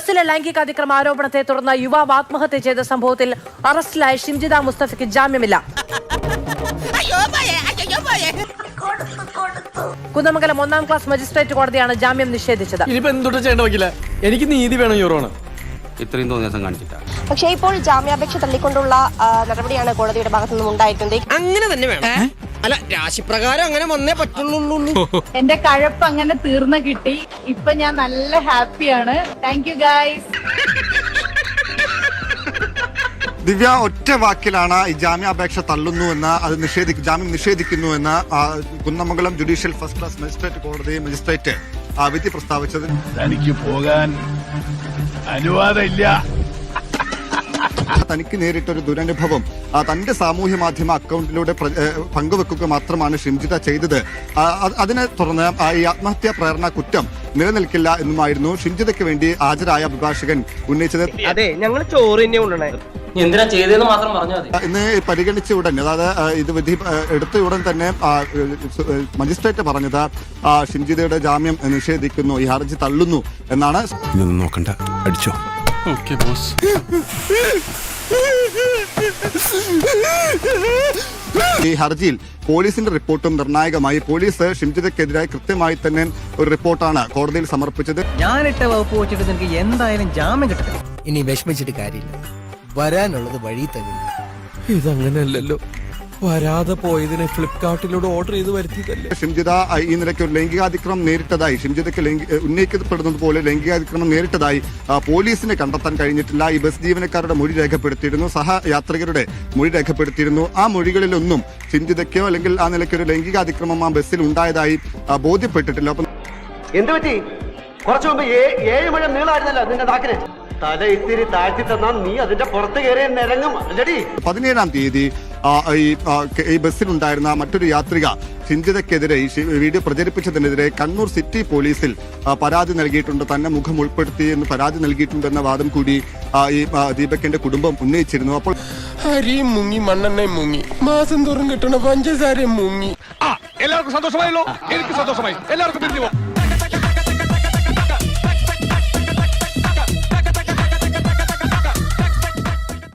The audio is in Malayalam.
ബസ്സിലെ ലൈംഗിക അതിക്രമ ആരോപണത്തെ തുടർന്ന് യുവാവ് ആത്മഹത്യ ചെയ്ത സംഭവത്തിൽ അറസ്റ്റിലായ ഷിംജിത മുസ്തഫയ്ക്ക് ജാമ്യമില്ല. കുന്നമംഗലം 1-ാം ക്ലാസ് മജിസ്ട്രേറ്റ് കോടതിയാണ് ജാമ്യം നിഷേധിച്ചത്. എനിക്ക് നീതി വേണം യൂറോണ്. ഇത്രയും തോന്നിയ കാണിച്ചിട്ടാ. പക്ഷേ ഇപ്പോൾ ജാമ്യാപേക്ഷ തള്ളിക്കൊണ്ടുള്ള നടപടിയാണ് കോടതിയുടെ ഭാഗത്തു നിന്നും ഉണ്ടായിട്ടുണ്ട്. അങ്ങനെ തന്നെ വേണം. അല്ല, രാശിപ്രകാരം അങ്ങനെ വന്നേ പറ്റുള്ളൂ. എന്റെ കഴപ്പ് അങ്ങനെ തീർന്നു കിട്ടി. ഇപ്പൊ ഞാൻ നല്ല ഹാപ്പിയാണ്. Thank you guys. ദിവ്യ ഒറ്റ വാക്കിലാണ് ഈ ജാമ്യാപേക്ഷ തള്ളുന്നു എന്ന്, അത് ജാമ്യം നിഷേധിക്കുന്നു എന്ന് Kunnamangalam judicial first class magistrate കോടതി മജിസ്ട്രേറ്റ് വിധി പ്രസ്താവിച്ചത്. തനിക്ക് പോകാൻ അനുവാദമില്ല. തനിക്ക് നേരിട്ടൊരു ദുരനുഭവം തന്റെ സാമൂഹ്യ മാധ്യമ അക്കൗണ്ടിലൂടെ പങ്കുവെക്കുക മാത്രമാണ് ഷിംജിത ചെയ്തത്. അതിനെ തുടർന്ന് ഈ ആത്മഹത്യാ പ്രേരണ കുറ്റം നിലനിൽക്കില്ല എന്നുമായിരുന്നു ഷിംജിതയ്ക്ക് വേണ്ടി ഹാജരായ അഭിഭാഷകൻ ഉന്നയിച്ചത്. അതെ, ഞങ്ങൾ ചോറ് തന്നെ കൊണ്ടുവന്നേ. എന്തിനാ ചെയ്തതെന്ന് മാത്രം പറഞ്ഞാൽ മതി. ഇന്ന് പരിഗണിച്ച ഉടൻ, അതായത് ഇത് വിധി എടുത്ത ഉടൻ തന്നെ മജിസ്ട്രേറ്റ് പറഞ്ഞത് ഷിംജിതയുടെ ജാമ്യം നിഷേധിക്കുന്നു, ഈ ഹർജി തള്ളുന്നു എന്നാണ്. നോക്കണ്ട, അടിച്ചോ. ഈ ഹർജിയിൽ പോലീസിന്റെ റിപ്പോർട്ടും നിർണായകമായി. പോലീസ് ഷിംജിതയ്ക്കെതിരായി കൃത്യമായി തന്നെ ഒരു റിപ്പോർട്ടാണ് കോടതിയിൽ സമർപ്പിച്ചത്. ഞാനിട്ട വകുപ്പ് വെച്ചിട്ട് നിനക്ക് എന്തായാലും ജാമ്യം കിട്ടത്തില്ല. ഇനി വിഷമിച്ചിട്ട് കാര്യമില്ല, വരാനുള്ളത് വഴി തരും. ഇതങ്ങനെയല്ലല്ലോ, വരാതെ പോയതിനെ ഫ്ലിപ്കാർട്ടിലൂടെ ഓർഡർ ചെയ്ത് വരുത്തിയതല്ലേ. ഷിംജിത ഈ നിലയ്ക്ക് ഒരു ലൈംഗികാതിക്രമം നേരിട്ടതായി, ഷിംജിതയ്ക്ക് ഉന്നയിക്കപ്പെടുന്നത് പോലെ ലൈംഗികാതിക്രമം നേരിട്ടതായി പോലീസിനെ കണ്ടെത്താൻ കഴിഞ്ഞിട്ടില്ല. ഈ ബസ് ജീവനക്കാരുടെ മൊഴി രേഖപ്പെടുത്തിയിരുന്നു, സഹയാത്രികരുടെ മൊഴി രേഖപ്പെടുത്തിയിരുന്നു. ആ മൊഴികളിലൊന്നും ഷിംജിതയ്ക്കോ അല്ലെങ്കിൽ ആ നിലയ്ക്ക് ഒരു ലൈംഗികാതിക്രമം ആ ബസ്സിൽ ഉണ്ടായതായി ബോധ്യപ്പെട്ടിട്ടില്ല. അപ്പം എന്ത് പറ്റി? കുറച്ചു മുമ്പ് 7 മുഴം നീളായിരുന്നല്ലോ നിന്റെ നാക്കിന്. തല ഇത്തിരി താഴ്ത്തി തന്നാൽ നീ അതിന്റെ പുറത്ത് കയറി നിരങ്ങും. 17-ാം തീയതി ഈ ബസ്സിലുണ്ടായിരുന്ന മറ്റൊരു യാത്രിക ഷിംജിതയ്ക്കെതിരെ ഈ വീഡിയോ പ്രചരിപ്പിച്ചതിനെതിരെ കണ്ണൂർ സിറ്റി പോലീസിൽ പരാതി നൽകിയിട്ടുണ്ട്. തന്നെ മുഖം ഉൾപ്പെടുത്തി എന്ന് പരാതി നൽകിയിട്ടുണ്ടെന്ന വാദം കൂടി ഈ ദീപകിന്റെ കുടുംബം ഉന്നയിച്ചിരുന്നു. അപ്പോൾ അരിയും മുങ്ങി, മണ്ണെണ്ണയും മുങ്ങി, മാസം തോറും കിട്ടണ പഞ്ചസാരയും മുങ്ങി. എല്ലാവർക്കും സന്തോഷമായല്ലോ. എനിക്ക് സന്തോഷമായി. എല്ലാവർക്കും